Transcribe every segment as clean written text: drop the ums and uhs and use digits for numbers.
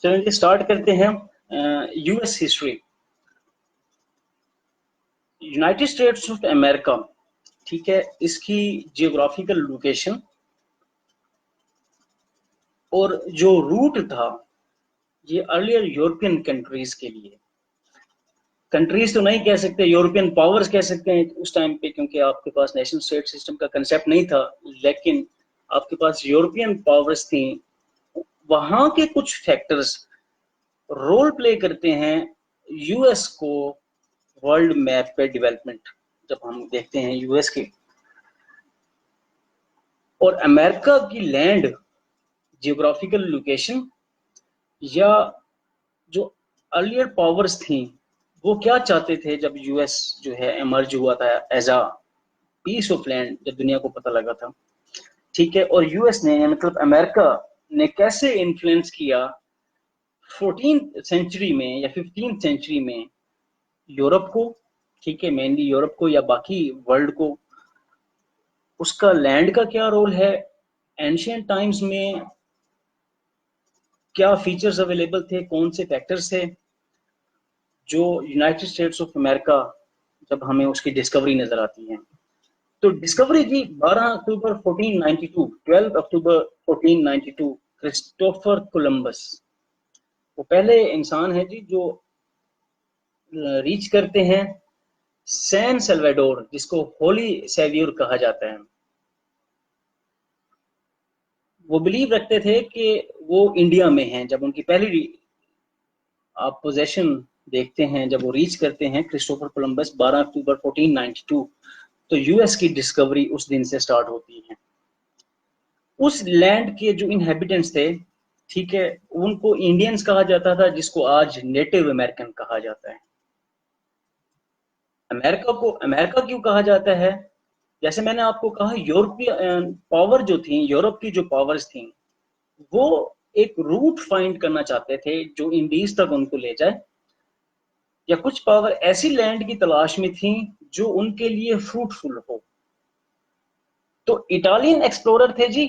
चलिए स्टार्ट करते हैं। US history, United states of America, ठीक है, इसकी जियोग्राफिकल लोकेशन और जो रूट था ये अर्लियर यूरोपियन कंट्रीज के लिए, कंट्रीज तो नहीं कह सकते, यूरोपियन पावर्स कह सकते हैं उस टाइम पे, क्योंकि आपके पास नेशनल स्टेट सिस्टम का कंसेप्ट नहीं था, लेकिन आपके पास यूरोपियन पावर्स थी। वहां के कुछ फैक्टर्स रोल प्ले करते हैं यूएस को वर्ल्ड मैप पे डेवलपमेंट जब हम देखते हैं यूएस की और अमेरिका की लैंड जियोग्राफिकल लोकेशन या जो अर्लियर पावर्स थी वो क्या चाहते थे जब यूएस जो है इमर्ज हुआ था as a piece of land, जब दुनिया को पता लगा था, ठीक है। और यूएस ने मतलब अमेरिका ने कैसे इन्फ्लुएंस किया 14th सेंचुरी में या 15th सेंचुरी में यूरोप को, ठीक है, मेनली यूरोप को या बाकी वर्ल्ड को, उसका लैंड का क्या रोल है, एंशियंट टाइम्स में क्या फीचर्स अवेलेबल थे, कौन से फैक्टर्स थे जो यूनाइटेड स्टेट्स ऑफ अमेरिका जब हमें उसकी डिस्कवरी नजर आती है। तो डिस्कवरी जी 12 अक्टूबर 1492, 12 अक्टूबर 1492, क्रिस्टोफर कोलंबस, वो पहले इंसान है जी जो रीच करते हैं सैन सल्वाडोर, जिसको होली सेवियर कहा जाता है। वो बिलीव रखते थे कि वो इंडिया में हैं। जब उनकी पहली आप पोजेशन देखते हैं, जब वो रीच करते हैं क्रिस्टोफर कोलंबस 12 अक्टूबर 1492, तो यूएस की डिस्कवरी उस दिन से स्टार्ट होती है। उस लैंड के जो इनहेबिटेंट्स थे, ठीक है, उनको इंडियंस कहा जाता था, जिसको आज नेटिव अमेरिकन कहा जाता है। अमेरिका को अमेरिका क्यों कहा जाता है? जैसे मैंने आपको कहा, यूरोपीय पावर जो थी, यूरोप की जो पावर्स थी, वो एक रूट फाइंड करना चाहते थे जो इंडीज तक उनको ले जाए, या कुछ पावर ऐसी लैंड की तलाश में थी जो उनके लिए फ्रूटफुल हो। तो इटालियन एक्सप्लोरर थे जी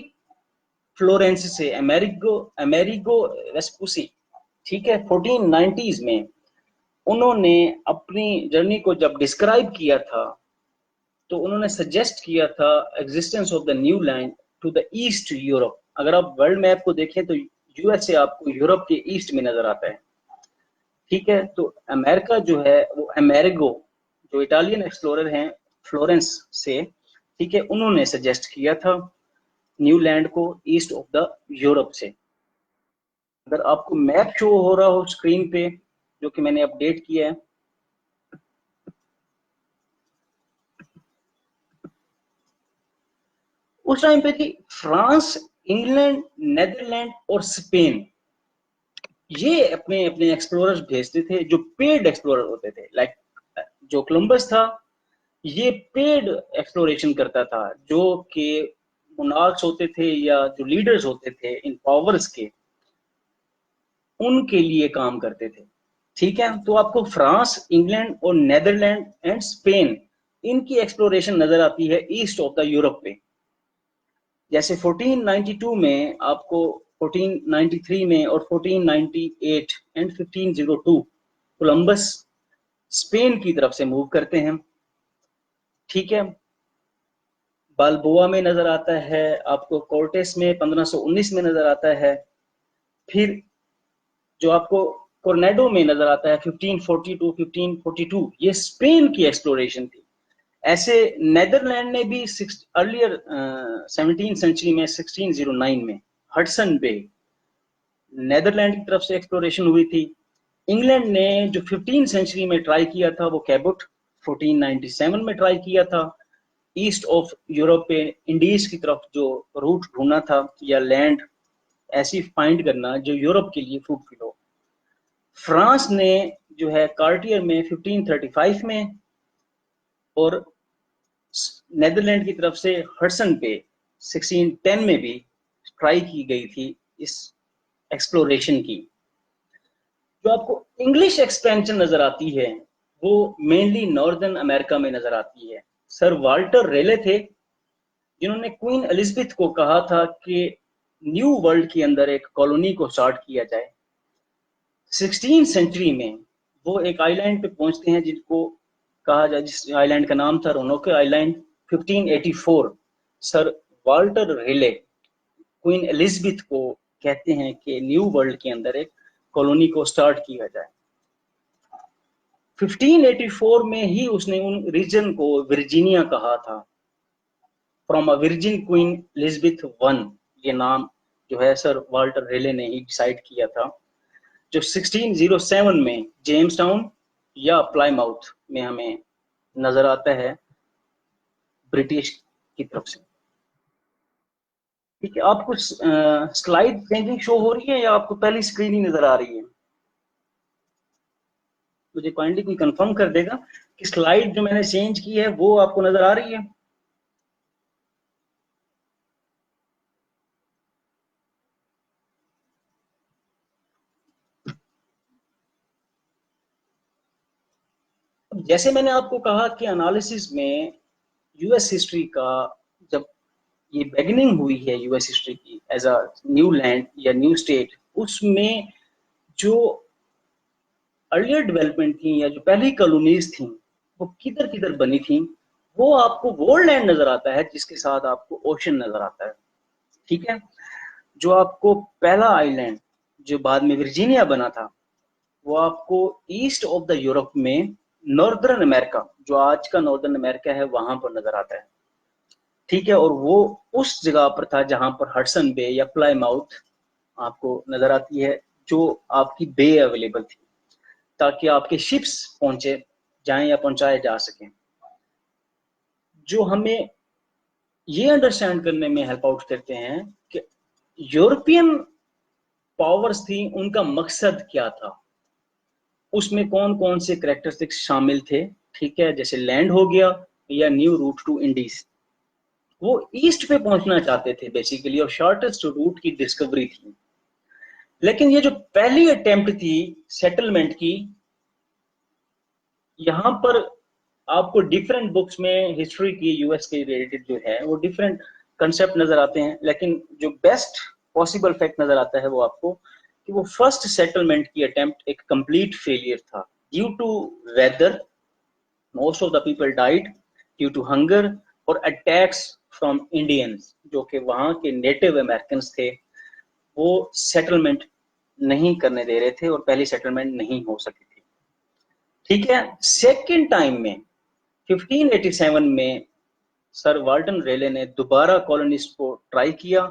फ्लोरेंस से अमेरिगो अमेरिगो वेस्पुसी, ठीक है, 1490s में उन्होंने अपनी जर्नी को जब डिस्क्राइब किया था तो उन्होंने सजेस्ट किया था existence of the new land to the east Europe. अगर आप वर्ल्ड मैप को देखें तो यूएसए आपको यूरोप के ईस्ट में नजर आता है, ठीक है। तो अमेरिका जो है वो अमेरिगो, जो इटालियन एक्सप्लोरर हैं फ्लोरेंस से, ठीक है, उन्होंने सजेस्ट किया था न्यू लैंड को ईस्ट ऑफ द यूरोप से। अगर आपको मैप शो हो रहा हो स्क्रीन पे, जो कि मैंने अपडेट किया है, उस टाइम पे थी फ्रांस, इंग्लैंड, नेदरलैंड और स्पेन, ये अपने अपने एक्सप्लोरर्स भेजते थे जो पेड एक्सप्लोरर होते थे। लाइक जो कोलंबस था ये पेड एक्सप्लोरेशन करता था, जो कि मोनार्क्स होते थे या जो लीडर्स होते थे इन पावर्स के, उनके लिए काम करते थे, ठीक है। तो आपको फ्रांस, इंग्लैंड और नेदरलैंड एंड स्पेन, इनकी एक्सप्लोरेशन नजर आती है ईस्ट ऑफ द यूरोप पे। जैसे 1492 में आपको, 1493 में और 1498 एंड 1502 कोलंबस स्पेन की तरफ से मूव करते हैं, ठीक है। बालबोआ में नजर आता है आपको, कोर्टेस में 1519 में नजर आता है, फिर जो आपको कोर्नेडो में नजर आता है 1542, ये स्पेन की एक्सप्लोरेशन थी। ऐसे नेदरलैंड ने भी अर्लियर 17th सेंचुरी में 1609 में हडसन बे नेदरलैंड की तरफ से एक्सप्लोरेशन हुई थी। इंग्लैंड ने जो 15th सेंचुरी में ट्राई किया था वो कैबुट 1497 में ट्राई किया था, ईस्ट ऑफ यूरोप पे इंडीज की तरफ जो रूट ढूंढना था या लैंड ऐसी फाइंड करना जो यूरोप के लिए फ्रूटफुल हो। फ्रांस ने जो है कार्टियर में 1535 में और नेदरलैंड की तरफ से हडसन पे 1610 में भी ट्राई की गई थी इस एक्सप्लोरेशन की। जो आपको इंग्लिश एक्सपेंशन नजर आती है वो मेनली नॉर्दर्न अमेरिका में नजर आती है। सर वाल्टर रेले थे जिन्होंने क्वीन एलिजाबेथ को कहा था कि न्यू वर्ल्ड के अंदर एक कॉलोनी को स्टार्ट किया जाए, 16 सेंचुरी में वो एक आइलैंड पे पहुंचते हैं जिनको कहा जाए, जिस आइलैंड का नाम था रोनोके आइलैंड। 1584 सर वाल्टर रेले क्वीन एलिजाबेथ को कहते हैं कि न्यू वर्ल्ड के अंदर एक कॉलोनी को स्टार्ट किया जाए। 1584 में ही उसने उन रीजन को वर्जीनिया कहा था, from a virgin queen Elizabeth one. ये नाम जो है सर वाल्टर रेले ने ही डिसाइड किया था, जो 1607 में जेम्स टाउन या प्लाईमाउथ में हमें नजर आता है ब्रिटिश की तरफ से। ठीक है, आपको स्लाइड चेंजिंग शो हो रही है या आपको पहली स्क्रीन ही नजर आ रही है? मुझे काइंडली कोई कंफर्म कर देगा कि स्लाइड जो मैंने चेंज की है वो आपको नजर आ रही है? जैसे मैंने आपको कहा कि एनालिसिस में यूएस हिस्ट्री का जब ये बिगिनिंग हुई है यूएस हिस्ट्री की एज अ न्यू लैंड या न्यू स्टेट, उसमें जो अर्लियर डेवलपमेंट थी या जो पहली कॉलोनीज थी वो किधर किधर बनी थी, वो आपको वो लैंड नजर आता है जिसके साथ आपको ओशन नजर आता है। ठीक है, जो आपको पहला आइलैंड जो बाद में वर्जीनिया बना था वो आपको ईस्ट ऑफ द यूरोप में नॉर्दर्न अमेरिका, जो आज का नॉर्दर्न अमेरिका है, वहां पर नजर आता है। ठीक है, और वो उस जगह पर था जहां पर हडसन बे या प्लाईमाउथ आपको नजर आती है, जो आपकी बे अवेलेबल थी ताकि आपके शिप्स पहुंचे जाएं या पहुंचाए जा सकें। जो हमें ये अंडरस्टैंड करने में हेल्प आउट करते हैं कि यूरोपियन पावर्स थी, उनका मकसद क्या था, उसमें कौन कौन से करेक्टरिस्टिक्स शामिल थे। ठीक है, जैसे लैंड हो गया या न्यू रूट टू इंडीज, वो ईस्ट पे पहुंचना चाहते थे बेसिकली, और शॉर्टेस्ट रूट की डिस्कवरी थी। लेकिन ये जो पहली अटेम्प्ट थी सेटलमेंट की, यहाँ पर आपको डिफरेंट बुक्स में हिस्ट्री की यूएस के रिलेटेड जो है वो डिफरेंट कंसेप्ट नजर आते हैं, लेकिन जो बेस्ट पॉसिबल फैक्ट नजर आता है वो आपको कि वो फर्स्ट सेटलमेंट की अटेम्प्ट एक कंप्लीट फेलियर था due to weather. Most of the people died due to hunger और अटैक्स फ्रॉम इंडियंस, जो कि वहां के नेटिव अमेरिकन थे। वो सेटलमेंट नहीं करने दे रहे थे और पहली सेटलमेंट नहीं हो सकी थी। ठीक है, सेकेंड टाइम में 1587 में सर वाल्टन रेले ने दोबारा कॉलोनिस्ट को ट्राई किया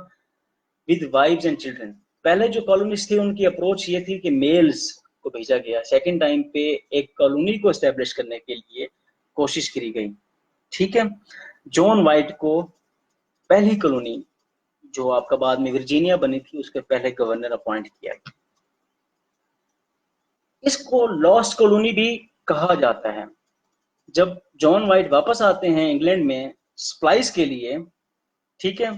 विद वाइव्स एंड चिल्ड्रन। पहले जो कॉलोनिस्ट थे उनकी अप्रोच ये थी कि मेल्स को भेजा गया, सेकेंड टाइम पे एक कॉलोनी को एस्टेब्लिश करने के लिए कोशिश करी गई। ठीक है, जॉन वाइट को पहली कॉलोनी जो आपका बाद में वर्जीनिया बनी थी उसके पहले गवर्नर अपॉइंट किया गया। इसको लॉस्ट कॉलोनी भी कहा जाता है। जब जॉन वाइट वापस आते हैं इंग्लैंड में सप्लाईज के लिए, ठीक है,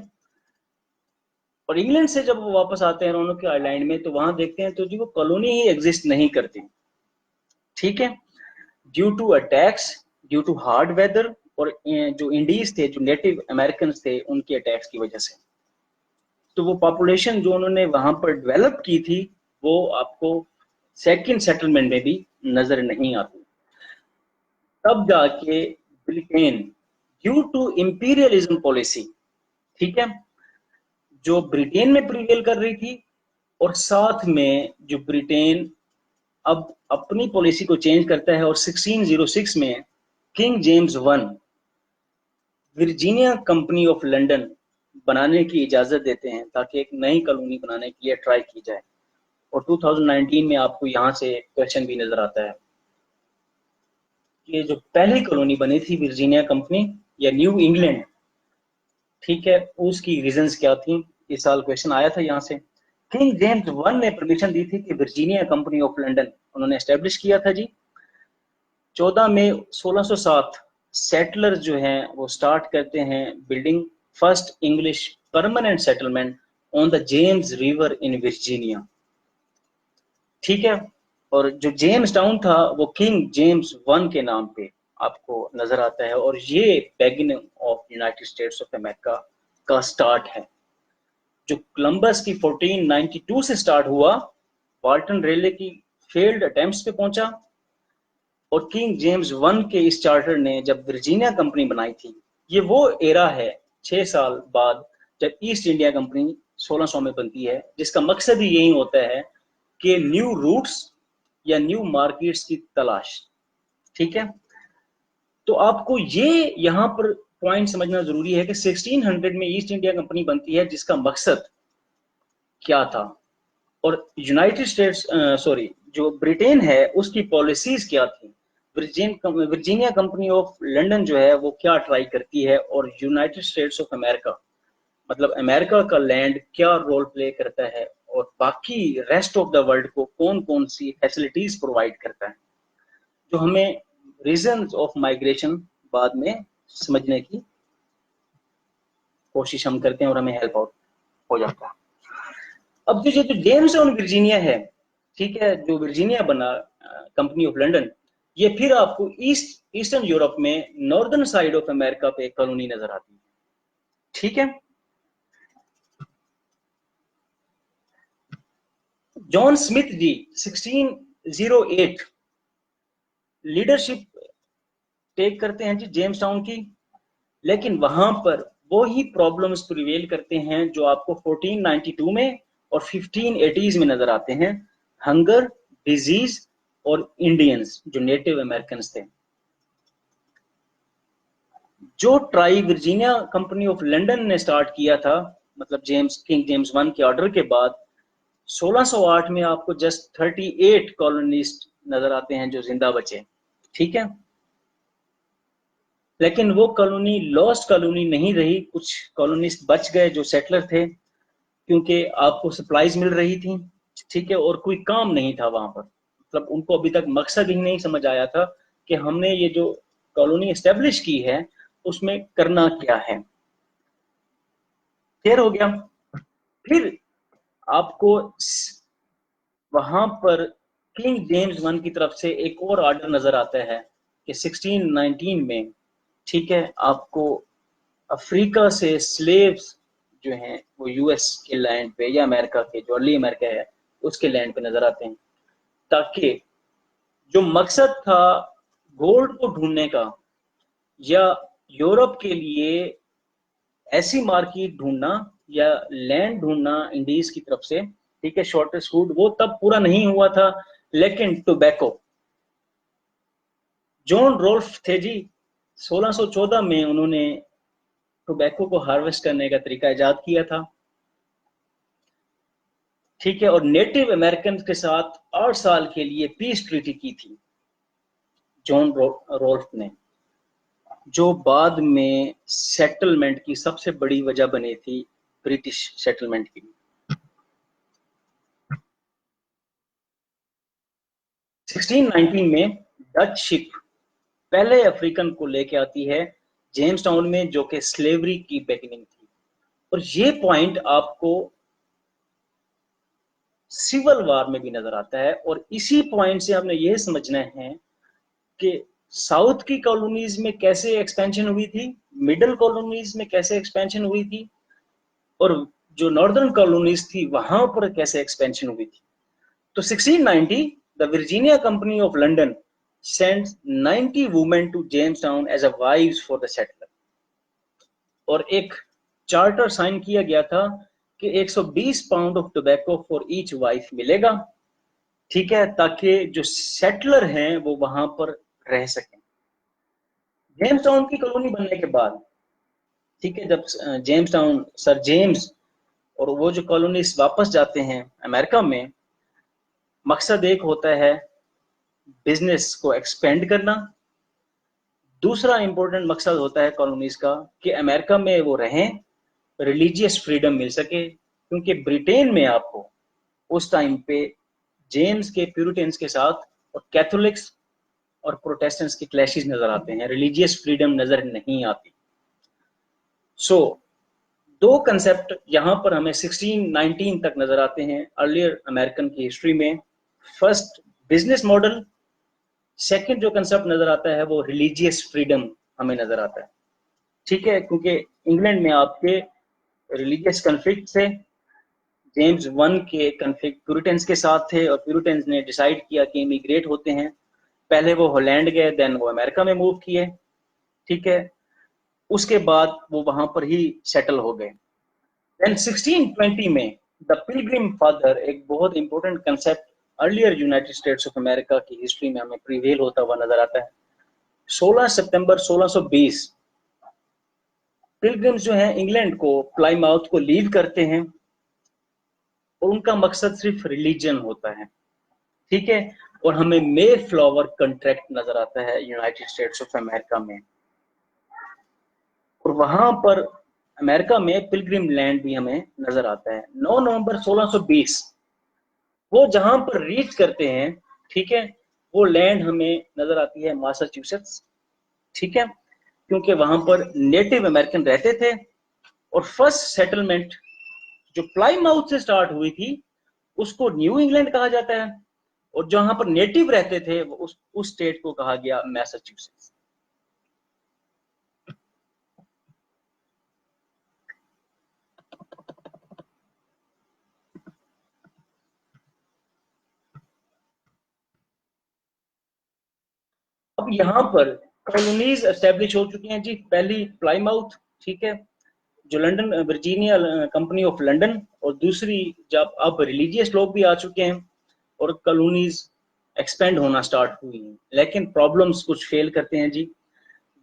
और इंग्लैंड से जब वो वापस आते हैं रोनोके आइलैंड में, तो वहां देखते हैं तो जी वो कॉलोनी ही एग्जिस्ट नहीं करती। ठीक है, due to attacks, due to hard weather, और जो इंडीज थे, जो नेटिव अमेरिकन थे, उनके अटैक्स की वजह से, तो वो पॉपुलेशन जो उन्होंने वहां पर डेवलप की थी वो आपको सेकंड सेटलमेंट में भी नजर नहीं आती। तब जाके Britain due to imperialism policy, ठीक है, जो ब्रिटेन में प्रिवेल कर रही थी, और साथ में जो ब्रिटेन अब अपनी पॉलिसी को चेंज करता है और 1606 में king James one Virginia company of London बनाने की इजाजत देते हैं ताकि एक नई कॉलोनी बनाने के लिए ट्राई की जाए। और 2019 में आपको यहाँ से क्वेश्चन भी नजर आता है कि जो पहली कॉलोनी बनी थी वर्जीनिया कंपनी या न्यू इंग्लैंड, ठीक है, उसकी रीजंस क्या थी। इस साल क्वेश्चन आया था यहाँ से। किंग जेम्स वन ने परमिशन दी थी कि वर्जीनिया कंपनी ऑफ लंदन उन्होंने एस्टेब्लिश किया था जी। 14 मई 1607 सेटलर जो हैं वो स्टार्ट करते हैं building first English permanent settlement on the James river in Virginia. ठीक है, और जो जेम्स टाउन था वो किंग जेम्स वन के नाम पे आपको नजर आता है, और ये beginning of United states of America का स्टार्ट है। जो कोलंबस की 1492 से स्टार्ट हुआ, वाल्टन रेले की फेल्ड अटेम्प्ट्स पे पहुंचा, और किंग जेम्स वन के इस चार्टर ने जब वर्जीनिया कंपनी बनाई थी, ये वो एरा है 6 साल बाद जब ईस्ट इंडिया कंपनी 1600 में बनती है, जिसका मकसद ही यही होता है कि न्यू रूट्स या न्यू मार्केट्स की तलाश। ठीक है, तो आपको ये यहाँ पर पॉइंट समझना जरूरी है कि 1600 में ईस्ट इंडिया कंपनी बनती है, जिसका मकसद क्या था, और यूनाइटेड स्टेट्स सॉरी जो ब्रिटेन है उसकी पॉलिसीज क्या थी, वर्जीनिया कंपनी ऑफ लंदन जो है वो क्या ट्राई करती है, और यूनाइटेड स्टेट्स ऑफ अमेरिका मतलब अमेरिका का लैंड क्या रोल प्ले करता है, और बाकी रेस्ट ऑफ द वर्ल्ड को कौन कौन सी फैसिलिटीज प्रोवाइड करता है, जो हमें रीजंस ऑफ माइग्रेशन बाद में समझने की कोशिश हम करते हैं और हमें हेल्प आउट हो जाता है। अब जो जेम्स टाउन वर्जीनिया है, ठीक है, जो वर्जीनिया बना कंपनी ऑफ लंदन, ये फिर आपको ईस्टर्न यूरोप में नॉर्दर्न साइड ऑफ अमेरिका पे कॉलोनी नजर आती है। ठीक है, जॉन स्मिथ जी 1608 लीडरशिप टेक करते हैं जी जेम्स टाउन की, लेकिन वहां पर वो ही प्रॉब्लम्स प्रिवेल करते हैं जो आपको 1492 में और 1580s में नजर आते हैं, हंगर, डिजीज और इंडियंस जो नेटिव अमेरिकन थे। जो try Virginia company of London ने स्टार्ट किया था, मतलब किंग जेम्स वन के ऑर्डर के बाद 1608 में आपको जस्ट 38 कॉलोनिस्ट नजर आते हैं जो जिंदा बचे। ठीक है, लेकिन वो कॉलोनी लॉस्ट कॉलोनी नहीं रही, कुछ कॉलोनिस्ट बच गए जो सेटलर थे, क्योंकि आपको सप्लाईज मिल रही थी। ठीक है, और कोई काम नहीं था वहां पर, मतलब उनको अभी तक मकसद ही नहीं समझ आया था कि हमने ये जो कॉलोनी एस्टेब्लिश की है उसमें करना क्या है। क्लियर हो गया? फिर आपको वहां पर किंग जेम्स वन की तरफ से एक और ऑर्डर नजर आता है कि 1619 में, ठीक है, आपको अफ्रीका से स्लेव्स जो हैं वो यूएस के लैंड पे या अमेरिका के जो अर्ली अमेरिका है उसके लैंड पे नजर आते हैं, ताकि जो मकसद था गोल्ड को ढूंढने का या यूरोप के लिए ऐसी मार्केट ढूंढना या लैंड ढूंढना इंडीज की तरफ से, ठीक है, शॉर्टेस्ट फूड, वो तब पूरा नहीं हुआ था। लेकिन टोबैको, जॉन रोल्फ थे जी, 1614 में उन्होंने टोबैको को हार्वेस्ट करने का तरीका इजाद किया था। ठीक है, और नेटिव अमेरिकन के साथ 8 साल के लिए पीस ट्रीटी की थी जॉन रोल्फ ने, जो बाद में सेटलमेंट की सबसे बड़ी वजह बनी थी, ब्रिटिश सेटलमेंट की। 1619 में डच शिप पहले अफ्रीकन को लेके आती है जेम्स टाउन में, जो कि स्लेवरी की बिगिनिंग थी। और ये पॉइंट आपको सिविल वार में भी नजर आता है, और इसी पॉइंट से हमने ये समझना है कि साउथ की कॉलोनीज में कैसे एक्सपेंशन हुई थी, मिडिल कॉलोनीज में कैसे एक्सपेंशन हुई थी, और जो नॉर्दर्न कॉलोनीज थी वहां पर कैसे एक्सपेंशन हुई थी। तो 1690 the Virginia company of London sends 90 women to Jamestown as a wives for the settler, और एक चार्टर साइन किया गया था कि 120 pound of tobacco for each wife मिलेगा। ठीक है, ताकि जो सेटलर हैं वो वहां पर रह सकें। जेम्स टाउन की कॉलोनी बनने के बाद, ठीक है, जब जेम्स टाउन सर जेम्स और वो जो कॉलोनिस्ट वापस जाते हैं अमेरिका में, मकसद एक होता है बिजनेस को एक्सपेंड करना, दूसरा इंपॉर्टेंट मकसद होता है कॉलोनीज का कि अमेरिका में वो रहें, रिलीजियस फ्रीडम मिल सके, क्योंकि ब्रिटेन में आपको उस टाइम पे जेम्स के प्यूरिटन्स के साथ और कैथोलिक्स और प्रोटेस्टेंट्स के क्लैशेस नजर आते हैं, रिलीजियस फ्रीडम नजर नहीं आती। सो दो कंसेप्ट यहां पर हमें 1619 तक नजर आते हैं अर्लियर अमेरिकन की हिस्ट्री में। फर्स्ट बिजनेस मॉडल, सेकंड जो कंसेप्ट नजर आता है वो रिलीजियस फ्रीडम हमें नजर आता है। ठीक है, क्योंकि इंग्लैंड में आपके रिलीजियस कन्फ्लिक्ट थे, जेम्स वन के कन्फ्लिक्ट प्यूरिटन्स के साथ थे और प्यूरिटन्स ने डिसाइड किया कि इमिग्रेट होते हैं। पहले वो हॉलैंड गए, देन वो अमेरिका में मूव किए, ठीक है। उसके बाद वो वहां पर ही सेटल हो गए। देन 1620 में द पिलग्रिम फादर, एक बहुत important concept earlier United states of America की हिस्ट्री में हमें प्रिवेल होता हुआ नजर आता है। 16 सितंबर 1620 पिलग्रिम्स जो हैं इंग्लैंड को, प्लाईमाउथ को लीव करते हैं और उनका मकसद सिर्फ रिलीजन होता है, ठीक है। और हमें मे फ्लावर कॉन्ट्रैक्ट नजर आता है यूनाइटेड स्टेट्स ऑफ अमेरिका में, और वहां पर अमेरिका में पिलग्रिम लैंड भी हमें नजर आता है। 9 नवंबर 1620 वो जहां पर रीच करते हैं, ठीक है, वो लैंड हमें नजर आती है मासाचुसेट्स, ठीक है, क्योंकि वहां पर नेटिव अमेरिकन रहते थे। और फर्स्ट सेटलमेंट जो प्लाईमाउथ से स्टार्ट हुई थी उसको न्यू इंग्लैंड कहा जाता है, और जहां पर नेटिव रहते थे उस स्टेट को कहा गया मैसाचुसेट्स। अब यहाँ पर कॉलोनीज एस्टेब्लिश हो चुकी हैं जी। पहली प्लाईमाउथ, ठीक है, जो London Virginia company of London, और दूसरी जब अब रिलीजियस लोग भी आ चुके हैं और कॉलोनीज एक्सपेंड होना स्टार्ट हुई हैं। लेकिन प्रॉब्लम्स कुछ फेल करते हैं जी।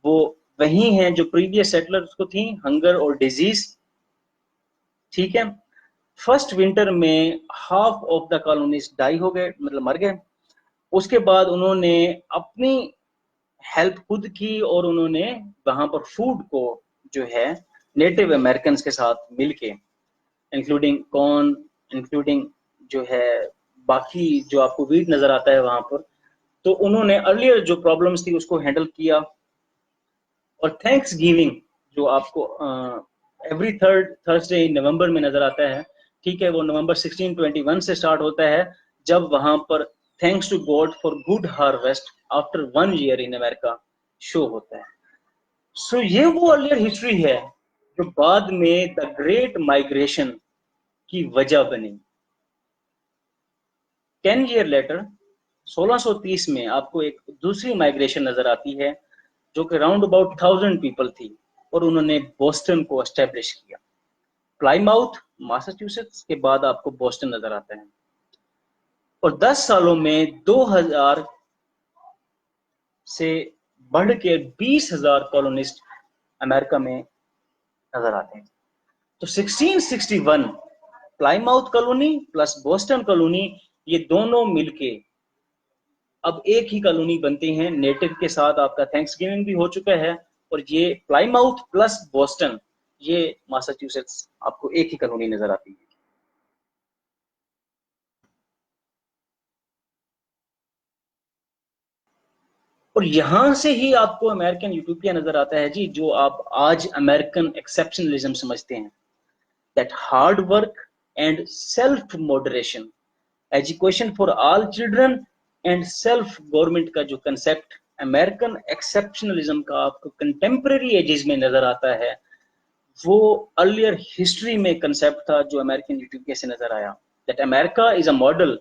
वो वही हैं जो प्रीवियस सेटलर्स को थी, हंगर और डिजीज, ठीक है। फर्स्ट विंटर में half of the colonies die हो गए, मतलब मर गए। उसके बाद उन्होंने अपनी हेल्प खुद की और उन्होंने वहां पर फूड को जो है नेटिव अमेरिकन के साथ मिलके, इंक्लूडिंग कॉर्न, इंक्लूडिंग जो है बाकी जो आपको वीट नजर आता है वहां पर, तो उन्होंने अर्लियर जो प्रॉब्लम्स थी उसको हैंडल किया। और थैंक्स गिविंग जो आपको एवरी थर्ड थर्सडे नवंबर में नजर आता है, ठीक है, वो नवंबर 1621 से स्टार्ट होता है, जब वहां पर thanks to God for good harvest after 1 year in America show होता है। सो ये वो अर्लियर हिस्ट्री है जो बाद में द ग्रेट माइग्रेशन की वजह बनी। 10 ईयर लेटर 1630 में आपको एक दूसरी माइग्रेशन नजर आती है जो कि राउंड अबाउट 1000 पीपल थी, और उन्होंने बोस्टन को एस्टेब्लिश किया। प्लाईमाउथ मासाचुसेट्स के बाद आपको बोस्टन नजर आता है, और 10 सालों में 2000 से बढ़ के 20,000 कॉलोनिस्ट अमेरिका में नजर आते हैं। तो 1661 Plymouth colony plus Boston colony, ये दोनों मिलके अब एक ही कॉलोनी बनती हैं। नेटिव के साथ आपका थैंक्सगिविंग भी हो चुका है, और ये प्लाईमाउथ प्लस बोस्टन, ये मासाचुसेट्स आपको एक ही कॉलोनी नजर आती है। और यहां से ही आपको अमेरिकन यूटोपिया नजर आता है जी, जो आप आज अमेरिकन एक्सेप्शनलिज्म समझते हैं। That hard work and self moderation, education for all children and self government का जो कंसेप्ट अमेरिकन एक्सेप्शनलिज्म का आपको कंटेम्प्रेरी एजेस में नजर आता है, वो अर्लियर हिस्ट्री में कंसेप्ट था जो अमेरिकन यूटोपिया से नजर आया। That America is a model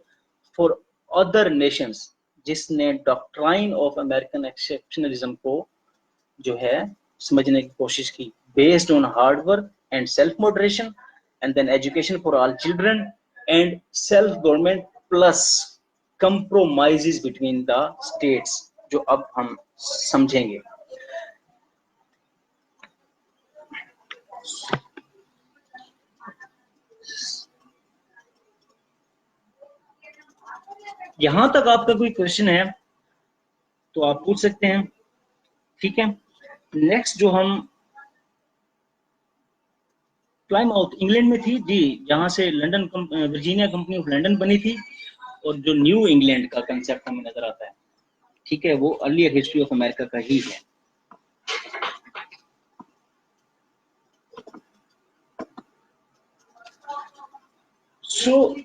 for other nations, जिसने डॉक्ट्राइन ऑफ अमेरिकन एक्सेप्शनलिज्म को जो है समझने की कोशिश की, based on hard work and self moderation, and then education for all children and self government plus compromises between the states, जो अब हम समझेंगे। यहां तक आपका कोई क्वेश्चन है तो आप पूछ सकते हैं, ठीक है। नेक्स्ट जो हम, प्लाईमाउथ इंग्लैंड में थी जी, जहां से London Virginia company of London बनी थी, और जो न्यू इंग्लैंड का कंसेप्ट हमें नजर आता है, ठीक है, वो अर्लियर हिस्ट्री ऑफ अमेरिका का ही है। सो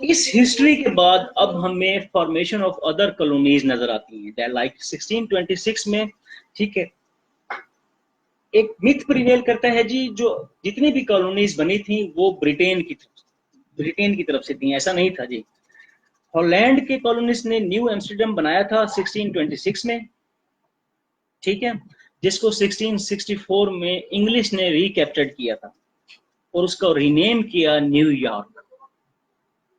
इस हिस्ट्री के बाद अब हमें फॉर्मेशन ऑफ अदर कॉलोनीज नजर आती हैं, लाइक 1626 में, ठीक है, एक मिथ प्रिवेल करता है जी, जो जितनी भी कॉलोनीज बनी थी वो ब्रिटेन की थी, ब्रिटेन की तरफ से थी, ऐसा नहीं था जी। हॉलैंड के कॉलोनिस्ट ने न्यू एम्स्टर्डम बनाया था 1626 में, ठीक है, जिसको 1664 में इंग्लिश ने रिकैप्चर्ड किया था और उसका रीनेम किया न्यूयॉर्क,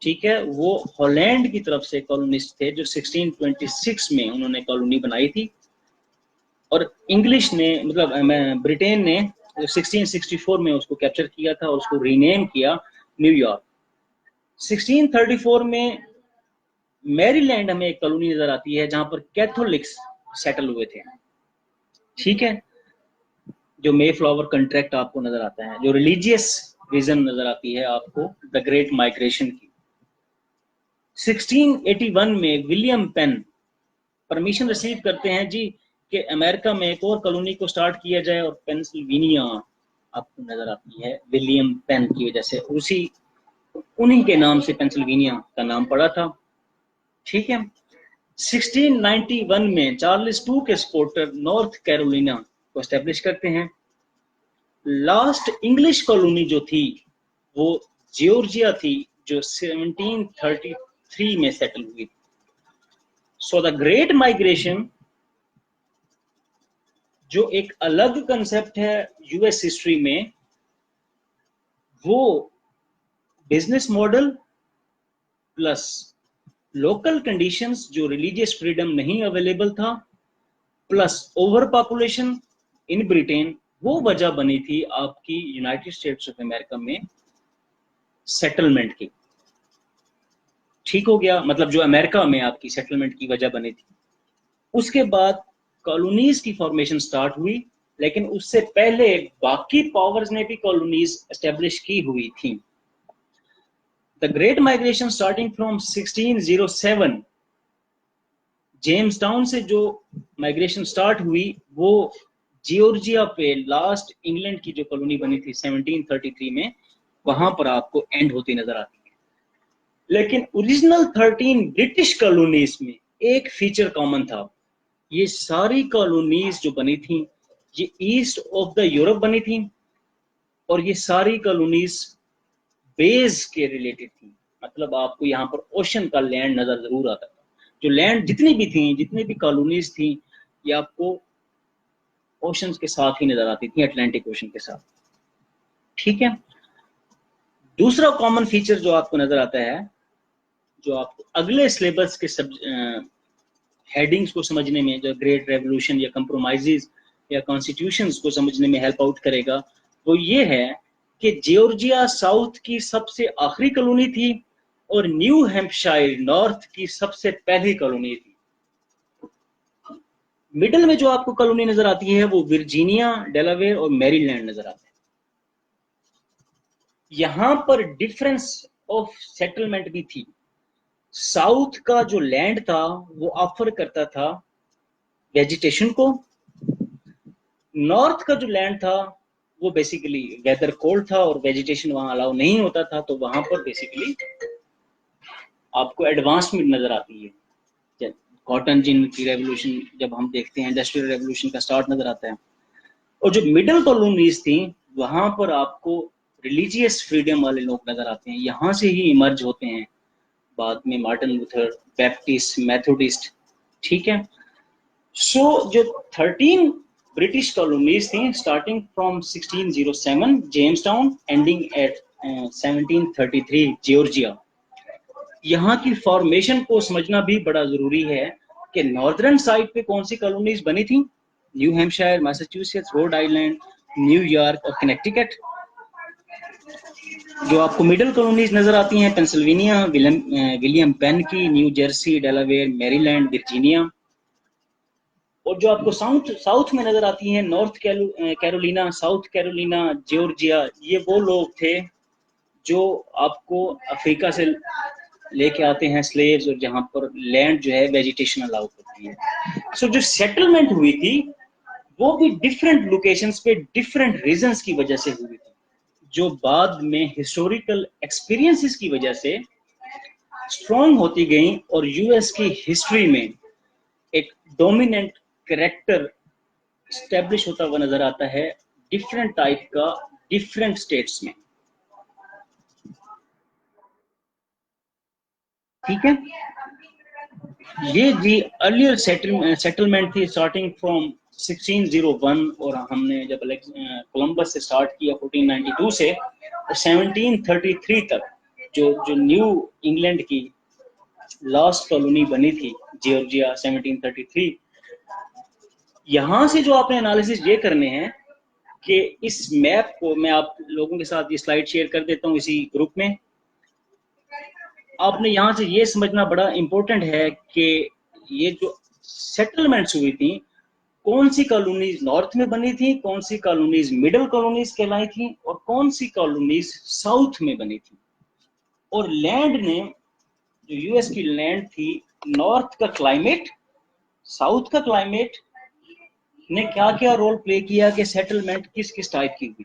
ठीक है। वो हॉलैंड की तरफ से कॉलोनिस्ट थे जो 1626 में उन्होंने कॉलोनी बनाई थी, और इंग्लिश ने मतलब ब्रिटेन ने 1664 में उसको कैप्चर किया था और उसको रीनेम किया न्यूयॉर्क। 1634 में मैरीलैंड हमें एक कॉलोनी नजर आती है जहां पर कैथोलिक्स सेटल हुए थे, ठीक है। जो मे फ्लावर कंट्रैक्ट आपको नजर आता है, जो रिलीजियस विजन नजर आती है आपको द ग्रेट माइग्रेशन की। 1681 में विलियम पेन परमिशन रिसीव करते हैं जी कि अमेरिका में एक और कॉलोनी को स्टार्ट किया जाए, और पेंसिल्वेनिया आपको नजर आती है विलियम पेन की वजह से, उन्हीं के नाम से पेंसिल्वेनिया का नाम पड़ा था, ठीक है। 1691 में चार्ल्स के सपोर्टर नॉर्थ कैरोलिना को एस्टेब्लिश करते हैं। लास्ट इंग्लिश कॉलोनी जो थी वो जॉर्जिया थी, जो 1733 में सेटल हुई। सो द ग्रेट माइग्रेशन जो एक अलग कंसेप्ट है यूएस हिस्ट्री में, वो business model plus local conditions, जो रिलीजियस फ्रीडम नहीं अवेलेबल था, plus over population in Britain, वो वजह बनी थी आपकी यूनाइटेड स्टेट्स ऑफ अमेरिका में सेटलमेंट की, ठीक हो गया। मतलब जो अमेरिका में आपकी सेटलमेंट की वजह बनी थी। उसके बाद कॉलोनीज की फॉर्मेशन स्टार्ट हुई, लेकिन उससे पहले बाकी पावर्स ने भी कॉलोनीज एस्टेब्लिश की हुई थी। The great migration starting from 1607, James town से जो माइग्रेशन स्टार्ट हुई वो जॉर्जिया पे लास्ट इंग्लैंड की जो कॉलोनी बनी थी 1733 में, वहां पर आपको एंड होती नजर आती है। लेकिन ओरिजिनल 13 ब्रिटिश कॉलोनीज में एक फीचर कॉमन था, ये सारी कॉलोनीज जो बनी थी ये ईस्ट ऑफ द यूरोप बनी थी, और ये सारी कॉलोनीज बेस के रिलेटेड थी। मतलब आपको यहाँ पर ओशन का लैंड नजर जरूर आता था। जो लैंड जितनी भी थी, जितनी भी कॉलोनीज थी, ये आपको ओशन के साथ ही नजर आती थी, अटलांटिक ओशन के साथ, ठीक है। दूसरा कॉमन फीचर जो आपको नजर आता है, जो आपको अगले सिलेबस के सब हेडिंग्स को समझने में, जो ग्रेट रेवोल्यूशन या कंप्रोमाइजेस या कॉन्स्टिट्यूशंस को समझने में हेल्प आउट करेगा, वो ये है कि जॉर्जिया साउथ की सबसे आखिरी कॉलोनी थी और न्यू हैम्पशायर नॉर्थ की सबसे पहली कॉलोनी थी। मिडल में जो आपको कॉलोनी नजर आती है वो वर्जीनिया, डेलावेयर और मैरीलैंड नजर आते हैं। यहां पर डिफरेंस ऑफ सेटलमेंट भी थी। साउथ का जो लैंड था वो ऑफर करता था वेजिटेशन को, नॉर्थ का जो लैंड था वो बेसिकली वेदर कोल्ड था और वेजिटेशन वहां अलाउ नहीं होता था, तो वहां पर बेसिकली आपको एडवांसमेंट नजर आती है। कॉटन जिन की रेवोल्यूशन जब हम देखते हैं, इंडस्ट्रियल रेवोल्यूशन का स्टार्ट नजर आता है। और जो मिडिल कॉलोनीज थी वहां पर आपको रिलीजियस फ्रीडम वाले लोग नजर आते हैं, यहां से ही इमर्ज होते हैं बाद में मार्टिन लूथर, बैप्टिस्ट, मेथोडिस्ट, ठीक है। सो जो 13 ब्रिटिश कॉलोनीज थी starting from 1607 James town ending eight 1733 Georgia, यहाँ की फॉर्मेशन को समझना भी बड़ा जरूरी है कि नॉर्दर्न साइड पे कौन सी कॉलोनीज बनी थी, new Hampshire, Massachusetts, Rhode Island, New York और कनेक्टिकट। जो आपको मिडिल कॉलोनीज नजर आती हैं पेंसिल्वेनिया, विलियम पेन की, new Jersey, Delaware, Maryland, Virginia. और जो आपको साउथ में नजर आती हैं north Carolina, south Carolina, Georgia, ये वो लोग थे जो आपको अफ्रीका से लेके आते हैं स्लेव्स, और जहां पर लैंड जो है वेजिटेशन अलाउ करती है। सो जो सेटलमेंट हुई थी वो भी डिफरेंट लोकेशंस पे डिफरेंट रीजंस की वजह से हुई थी, जो बाद में हिस्टोरिकल एक्सपीरियंसेस की वजह से स्ट्रॉन्ग होती गई और यूएस की हिस्ट्री में एक डोमिनेंट कैरेक्टर स्टैब्लिश होता हुआ नजर आता है डिफरेंट टाइप का डिफरेंट स्टेट्स में। ठीक है, ये जी अर्लियर सेटलमेंट थी स्टार्टिंग फ्रॉम 1601, और हमने जब कोलंबस से स्टार्ट किया 1492 से, और 1733 तक जो जो न्यू इंग्लैंड की लास्ट कॉलोनी बनी थी जॉर्जिया 1733। यहां से जो आपने एनालिसिस ये करने हैं कि इस मैप को मैं आप लोगों के साथ ये स्लाइड शेयर कर देता हूं इसी ग्रुप में। आपने यहां से ये समझना बड़ा इंपॉर्टेंट है कि ये जो सेटलमेंट्स हुई थी, कौन सी कॉलोनीज नॉर्थ में बनी थी, कौन सी कॉलोनीज मिडिल कॉलोनीज कहलाई थी, और कौन सी कॉलोनीज साउथ में बनी थी। और लैंड ने, जो यूएस की लैंड थी, नॉर्थ का क्लाइमेट, साउथ का क्लाइमेट ने क्या क्या रोल प्ले किया कि सेटलमेंट किस किस टाइप की हुई।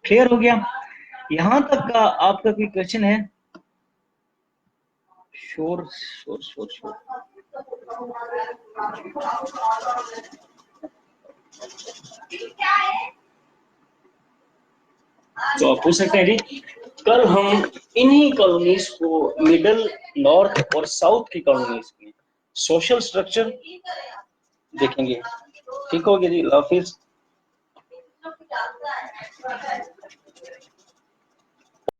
क्लियर हो गया? यहां तक का आपका कोई क्वेश्चन है? Sure sure sure sure. तो आप पूछ सकते हैं जी। कल हम इन्हीं कॉलोनीज को, मिडल, नॉर्थ और साउथ की कॉलोनीज में सोशल स्ट्रक्चर देखेंगे। ठीक हो गया जी, हाफिज।